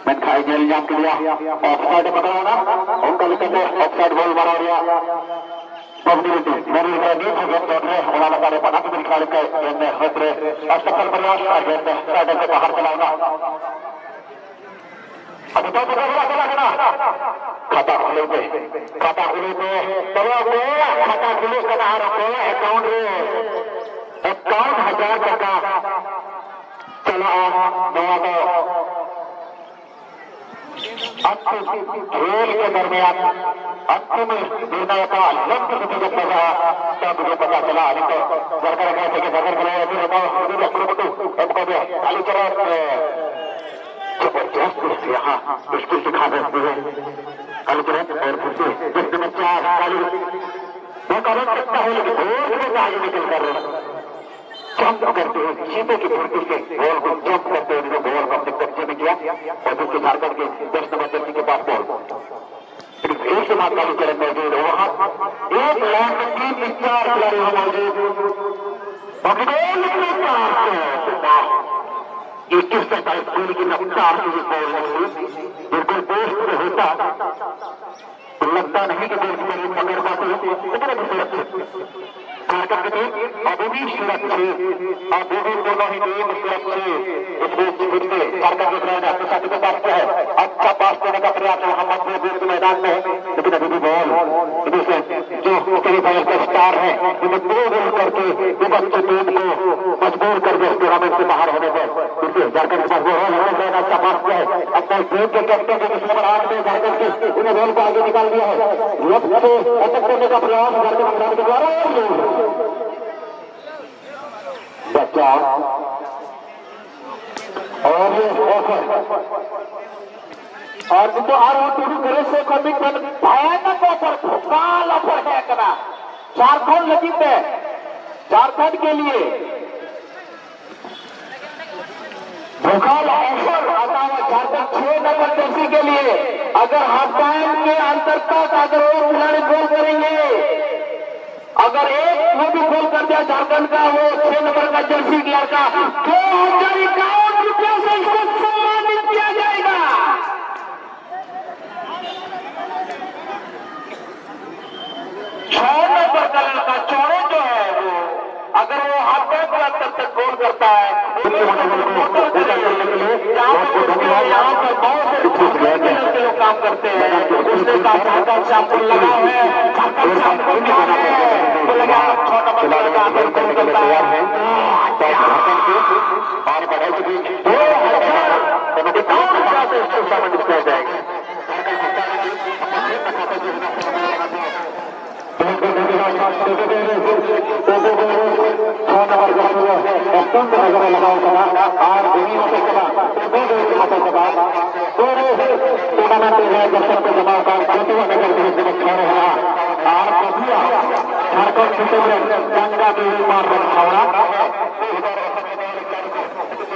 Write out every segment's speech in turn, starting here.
menkai jeli jam kuliah offside pagana onka likate offside goal mararia possibility dari lagi juga tore orang kare panak dikali ke ende hobre asal प्रयास agenda stadium के बाहर चलाना अब तो चला खाता खुले पे तवा गया खाता खुले कदा रखो अकाउंट रे अकाउंट 1000 टका चला नया तो खेल के दरमियान अंतिम निर्णय का लक्ष्य से जब पता तब मुझे पता चला नहीं तो सरकार कहते कि सरकार कराया फिर खाली चला जबरदस्त यहाँ मुश्किल दिखा सकती है कल तुरंत और फिर जिसमें 4 खाली वो कर सकता है लेकिन बहुत आगे निकल कर जंप करते हैं सीधे की फुर्ती से बॉल को जंप करते हैं बॉल को अपने कब्जे में किया और उसके झारखंड के 10 नंबर जर्सी के पास बॉल फिर से बात काली चरण मौजूद है वहां 1,03,4 खिलाड़ी मौजूद ये किस तरह गोल की रफ्तार से बॉल बिल्कुल दोस्त में होता तो लगता नहीं कि गोल की पकड़ पाते लेकिन अभी सुरक्षित झारखंड की अभी भी सुरक्षित अभी भी दोनों ही टीम सुरक्षित इसमें फिरते झारखंड के खिलाड़ी अपने साथी को पास किया है अच्छा पास देने का प्रयास मोहम्मद महबूब के मैदान में लेकिन अभी भी बॉल जो सेमीफाइनल का स्टार है उन्हें 2 गोल करके बच्चे टीम को मजबूर कर दिया टूर्नामेंट से बाहर होने पर झारखंड के पास अच्छा पास किया है अपने टीम के कैप्टन जो नंबर 8 में झारखंड की उन्हें बॉल को आगे निकाल दिया है लक्ष्य से अटक करने का प्रयास झारखंड के द्वारा बच्चा और ये और तो और वो टूटू करे से कमिटमेंट भयानक ऑफर भोकाल ऑफर है कना झारखंड लजीत है झारखंड के लिए भोकाल ऑफर आता है झारखंड 6 नंबर जर्सी के लिए अगर हाफ टाइम के अंतर तक अगर वो खिलाड़ी गोल करेंगे अगर एक वो भी गोल कर दिया झारखंड का वो 6 नंबर का जर्सी लड़का 2,051 रुपया से इसको सम्मानित किया जाएगा 6 नंबर का लड़का चौड़े जो है वो अगर वो हाथ पैर पर अंतर तक गोल करता है यहाँ पर बहुत से लड़के लोग काम करते हैं उसने कहा झारखंड शामपुर लगा है झारखंड शामपुर तो लगा 6 नंबर का लड़का अंदर गोल करता है और बढ़ाई के बीच 2,000 से इसको सम्मानित किया जाएगा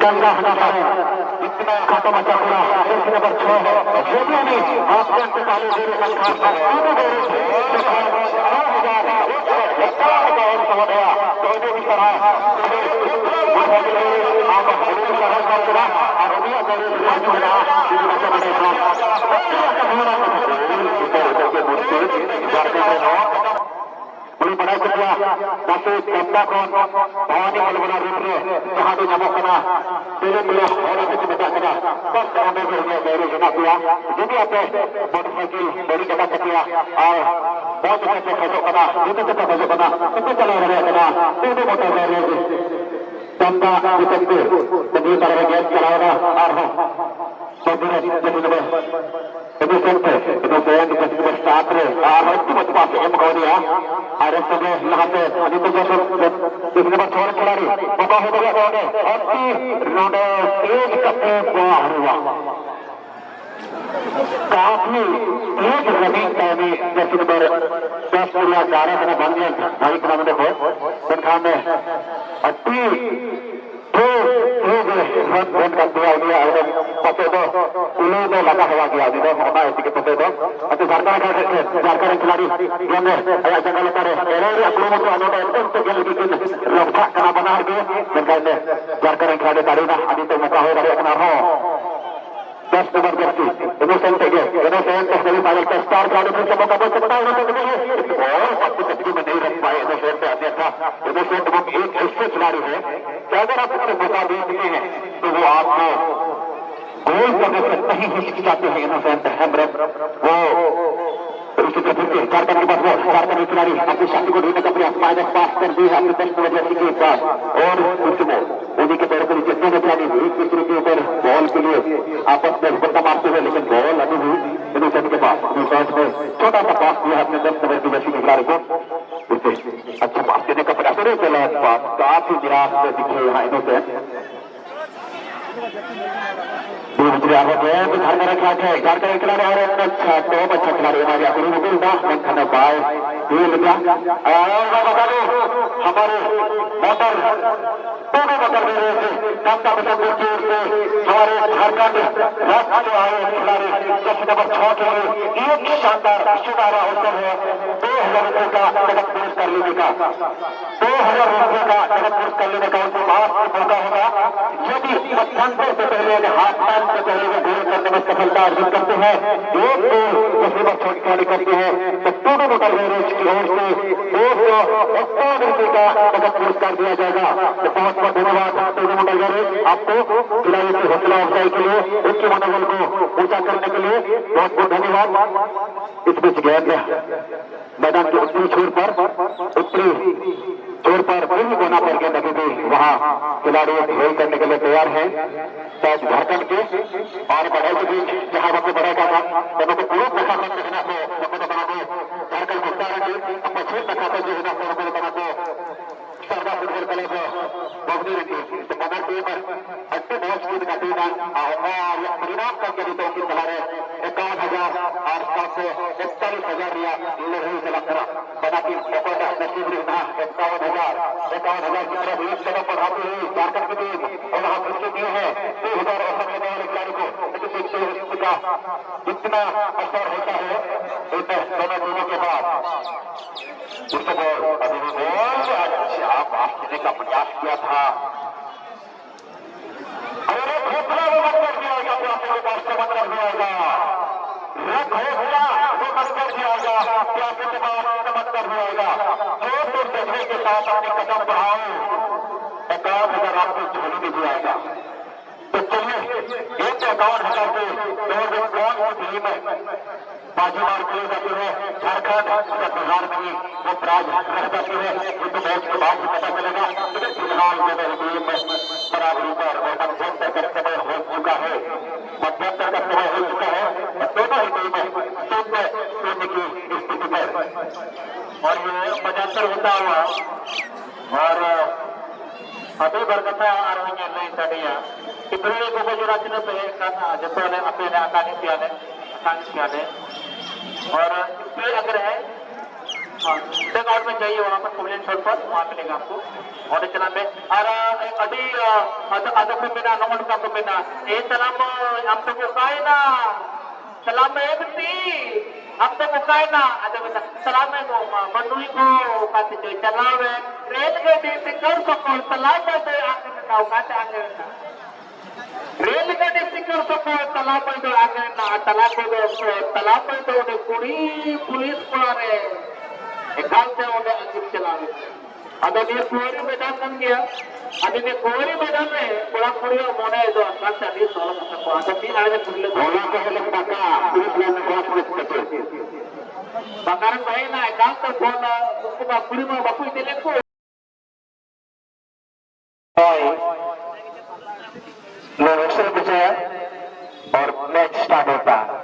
गंगा खाता बच्चा पूरा नंबर 6 है बड़ा शुक्रिया डॉक्टर चंदा को भवानी बलबना रूप में जहां भी नमो करना तेरे मिले और कुछ बता करना बस हमें भी मेरे जना किया जो भी आपने मोटरसाइकिल बड़ी जगह से किया और बहुत से खर्चो करना जितने से खर्चो करना कितने चला रहे करना तीनों मोटर रहे चंदा जितने तभी तरह गैस चलाना और हो सब खिलाड़ी खिलाड़ी मौका हो गया काफी तेज रनिंग टाइम जैसे नंबर 10 या 11 में बन गया भाई किलोमीटर हो संख्या में अति रन कर दिया पते दो उन्हें में लगा हुआ गया होना है पते दो झारखंड खिलाड़ी जंगल रक्षा करना बना के झारखंड खिलाड़ी दाड़ी ना अभी तो मौका हो रहा है 10 number Jersey innocent innocent semifinal का स्टार खिलाड़ी फिर से मौका मिल सकता है इनोसेंट के लिए और अपनी कटकी में नहीं रख पाए इनोसेंट से अन्यथा इनोसेंट वो एक ऐसे खिलाड़ी है कि अगर आप उससे मौका देते हैं तो वो आपको गोल करने से नहीं हिचकिचाते हैं इनोसेंट हेमरेट वो झारखंड के पास झारखंड खिलाड़ी अपनी शक्ति को ढूंढने का प्रयास माइनस पास कर दी है अपने 10 नंबर जर्सी के साथ और उन्हीं के पैरों के नीचे दोनों खिलाड़ी एक दूसरे के ऊपर बॉल के लिए आपस में बट्टा मारते हुए लेकिन बॉल अभी भी इनोसेंट के पास इनोसेंट ने छोटा सा पास दिया अपने 10 नंबर की जर्सी के खिलाड़ी को उसे अच्छा पास देने का प्रयास करे गलत पास काफी निराश में दिखे यहाँ इनोसेंट झारखंड खिलाड़ी और अच्छा टॉप अच्छा खिलाड़ी हमारे खाना बाय बता दो हमारे मोटर दोनों मोटर दे रहे थे कम का बचा हमारे झारखंड राष्ट्र जो आए खिलाड़ी 10 नंबर 6 के लिए एक शानदार शुभारा अवसर है 2000 रुपये का नगद पुरस्कार लेने का 2000 रुपये का नगद पुरस्कार लेने का उनको लास्ट मौका होगा यदि मध्यांतर से पहले हाथ पैन से पहले वो गोल करने में सफलता अर्जित करते हैं एक गोल 10 नंबर 6 खिलाड़ी करते हैं तो दोनों मोटर गैरेज की ओर से 251 रुपये का नगद पुरस्कार दिया जाएगा तो बहुत बहुत धन्यवाद दोनों मोटर गैरेज आपको खिलाड़ी की हौसला अफजाई के लिए उनके मनोबल को ऊंचा करने के लिए बहुत बहुत धन्यवाद। इस बीच गेंद मैदान के उत्तरी छोर पर पूरी कोना पर गेंद अभी भी वहाँ खिलाड़ी खेल करने के लिए तैयार है शायद झारखंड के और बढ़ाई के बीच जहाँ वक्त बढ़ेगा था दोनों को पूरा रखा देखना को बना दो झारखंड को उतारेंगे अपना छेद रखा था जो है बना दो सरदार फुटबॉल क्लब बगनी रखी मगर टीम अच्छे बहुत स्पीड का टीम और परिणाम करके भी तो उनकी सलाह है 51,000 और 41,000 रिया नहीं चला करा बना की नसीब रहना 51,000 की तरफ एक कदम बढ़ाते हुए झारखंड की टीम और वहां फिर से दिए हैं 2,000 अवसर लेने वाले खिलाड़ी को लेकिन देखते हुए इसका कितना असर होता है इन दोनों टीमों के बाद अभी बॉल अच्छा पास देने का प्रयास किया था अरे घोसला वो बंद कर दिया होगा प्यासे के पास से बंद कर दिया होगा घोसला वो बंद कर दिया होगा प्यासे के पास से बंद कर दिया होगा जोर देखने के साथ अपने कदम बढ़ाओ 51,000 आपको झोली में दिया जाएगा तो चलिए एक 51,000 के कौन सी टीम बाजी मार के जाती है झारखंड या बिहार में ही वो प्राज रह जाती है ये तो मैच के बाद पता चलेगा लेकिन फिलहाल जो टीम बराबरी पर मध्यंतर का समय हो चुका है मध्यंतर का समय हो चुका है दोनों ही टीमें शून्य की स्थिति पर और ये मध्यंतर होता हुआ और अभी बरकता आरोग्य नहीं तड़िया इब्राहिम को गुजरात ने जब अपने आकानी किया और इसमें अगर है आउट में चाहिए वहां पर कुमलिन छोड़ पर वहां मिलेगा आपको और चला में और अभी आधा को बिना नमन का को बिना ये सलाम हम तो बुकाए ना सलाम है बेटी हम तो बुकाए ना आधा बेटा सलाम है बंदूई को काते जो चलावे रेल गाड़ी से कर सको सलाम है आगे में का काते आगे रेलगाड़ी सिक्कर सको तालाब में तो आगे ना तालाब में तो उन्हें कुड़ी पुलिस पड़े एकाल से उन्हें अंजिम चलावे अगर ये कुआरी मैदान बन गया अभी ये कुआरी मैदान में बड़ा कुड़ी और मोने जो अंदर से अभी 16 तक को आगे भी आगे खुले बोला के लगता का पुलिस लाइन में बहुत पुलिस करते बकारण भाई ना एकाल से बोला उसको बाप कुड़ी में बापू दिले को और मैच स्टार्ट होता है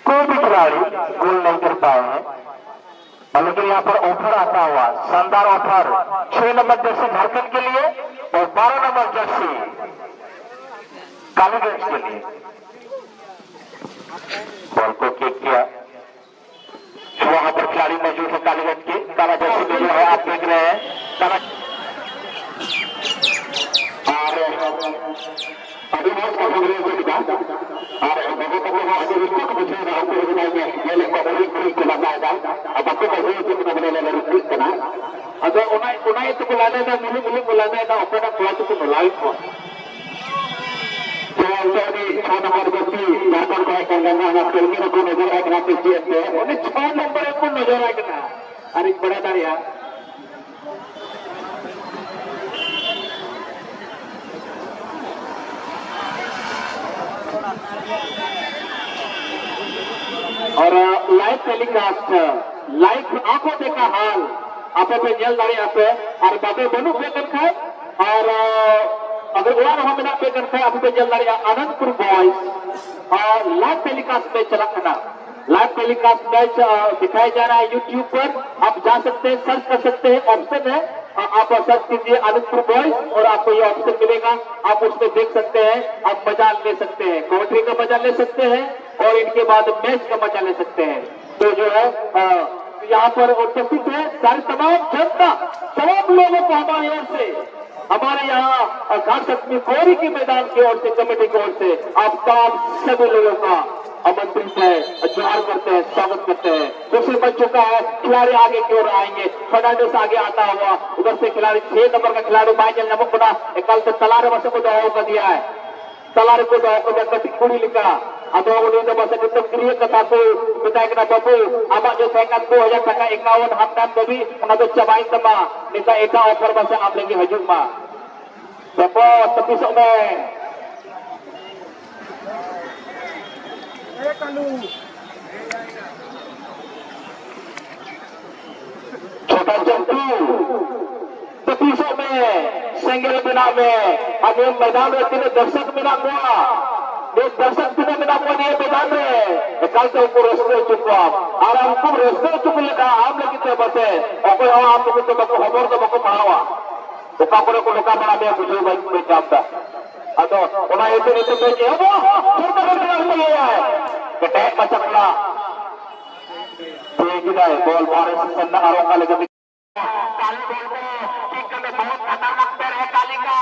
कोई भी खिलाड़ी गोल नहीं कर पाए हैं लेकिन यहाँ पर ऑफर आता हुआ शानदार ऑफर 6 नंबर जर्सी झारखंड के लिए और 12 नंबर जर्सी कालीगंज के लिए बॉल को किक किया वहां पर खिलाड़ी मौजूद है कालीगंज के काला जर्सी में जो है आप देख रहे हैं काला अभी मैच का खबरें देखना और बहुत लोग रिश्ते को पूछे रहा हूँ ये लगता है पुलिस को लगाएगा अब आपको कैसे कितना बनेगा रिश्ते करना अगर उन्हें तो बुलाने का मिली बुलाने का अपना प्लाट को बुलाई को 6 नंबर व्यक्ति झारखंड को एक गंगा हाथ खेलने को नजर आए कना पीछे से उन्हें 6 नंबर को नजर आए कना अरे बड़ा दारिया और लाइव टेलीकास्ट लाइव आंखों देखा हाल आप पे जल दारी आप और बाबे बनु पे कर खाए और अगर उड़ा रहा बिना पे कर खाए आप पे जल दारी आनंदपुर बॉयज और लाइव टेलीकास्ट में चला करना लाइव टेलीकास्ट मैच दिखाया जा रहा है यूट्यूब पर आप जा सकते हैं सर्च कर सकते हैं ऑप्शन है आप सर्च कीजिए आनंदपुर बॉयज और आपको ये ऑप्शन मिलेगा आप उसमें देख सकते हैं आप मजा ले सकते हैं कमेंट्री का मजा ले सकते हैं और इनके बाद मैच का मजा ले सकते हैं तो जो है यहाँ पर उपस्थित है सारे तमाम जनता तमाम लोगों को हमारी ओर से हमारे यहाँ घाट सप्तमी कोरी के मैदान की ओर से कमेटी की ओर से आप तमाम सभी लोगों का आमंत्रित है जोहार करते हैं स्वागत करते हैं दूसरे बन चुका है खिलाड़ी आगे की ओर आएंगे फर्नांडिस आगे आता हुआ उधर से खिलाड़ी 6 नंबर का खिलाड़ी बाइजल नमक बना कल से तलारे बस को दवा कर दिया है तलारे को दवा कटी कुड़ी लिखा atau udah masa kita kiri ke satu kita kena babu amak jo sekat 2000 taka 51 hamdan babi mengatur cabain sama minta eka offer masa am lagi hajung ma siapa tepi sok me छोटा Chantu tepi sok me senggel bina me ada मैदान में तीन दर्शक बिना हुआ एक दर्शक बिना बिना हुआ ये मैदान में कल से ऊपर रस्ते चुका और हमको रस्ते चुक लगा हम लगी थे बस और कोई हम लोग तो बको खबर तो बको पढ़ावा तो कापड़े को लोका बना दे कुछ भाई कोई जाता अतो उना ये तो पे जे वो छोटा बड़ा ये है कि टैग मचकला तो ये है बॉल मारे से ना आरोगा लेके काली बॉल को किक करने बहुत खतरनाक पैर है काली का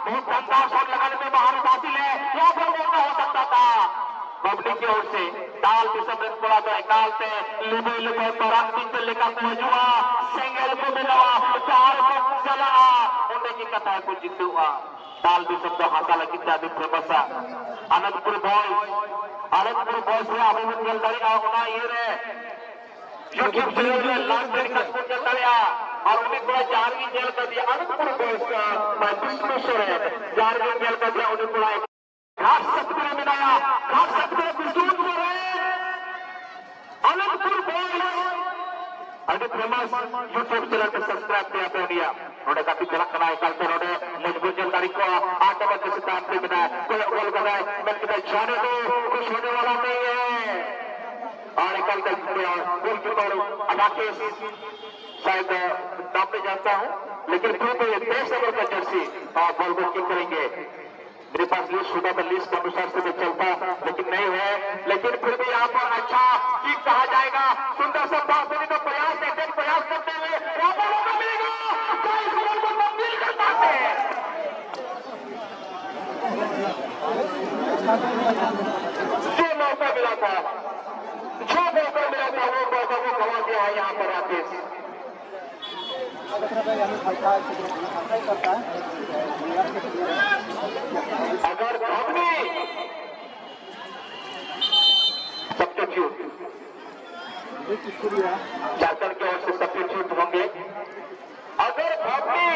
बहुत गंदा शॉट लगाने में महारत हासिल है या फिर मौका हो सकता था बबली की ओर से दाल भी सब पड़ा तो काल से लिबे लिबे तोरान तीन से लेकर पहुंचुआ सेंगल को मिला चार को चला उन्हें की कथा को जीत हुआ दाल भी सब हाथा लगी जाती फेमस आनंदपुर बॉयज से अभिमत जलदारी का होना ये रे यूट्यूब चैनल में लाख तरीका स्कूल चलता रहा और उन्हें थोड़ा 4वीं जेल कर दिया आनंदपुर बॉयज का विश्वेश्वर है 4वीं जेल कर दिया उन्हें थोड़ा घाट सप्तमी में मिलाया घाट सप्तमी विष्णु में है आनंदपुर बॉयज अभी फेमस यूट्यूब चैनल पे सब्सक्राइब किया तो दिया उन्होंने काफी झलक बनाया कल से उन्होंने मजबूत जलदारी को 8 नंबर के सिद्धांत पे बनाया कोई गोल बनाया मैं कितना जाने दो कुछ होने वाला नहीं है और कल तक गोल कीपर राकेश शायद नाम पे जानता हूं लेकिन फिर भी 23 नंबर का जर्सी बॉल को किक करेंगे मेरे पास लिस्ट होता था लिस्ट के अनुसार से मैं चलता लेकिन नहीं है लेकिन फिर भी यहाँ पर अच्छा किक कहा जाएगा सुंदर सा पास देने का प्रयास करते हुए यहाँ पर मौका मिलेगा क्या इस बॉल को तब्दील कर पाते हैं जो मौका मिला था वो मौका को गवा दिया है यहाँ पर राकेश अगर हमने सब्स्टिट्यूट झारखंड की ओर से सब्स्टिट्यूट होंगे अगर हमने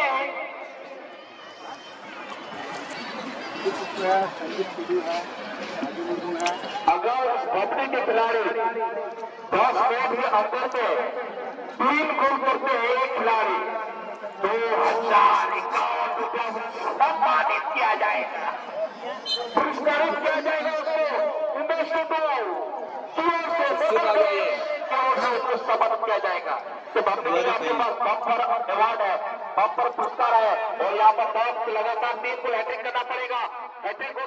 अगर भपने के खिलाड़ी 10 मिनट के अंदर में 3 गोल करते हैं एक खिलाड़ी 2051 सम्मानित किया जाएगा पुरस्कारित किया जाएगा उसको उमेश को सम्मानित किया जाएगा तो भपने के आपके पास बम्पर अवार्ड है बम्पर पुरस्कार है और यहाँ पर बहुत लगातार 3 को हैट्रिक करना पड़ेगा हैट्रिक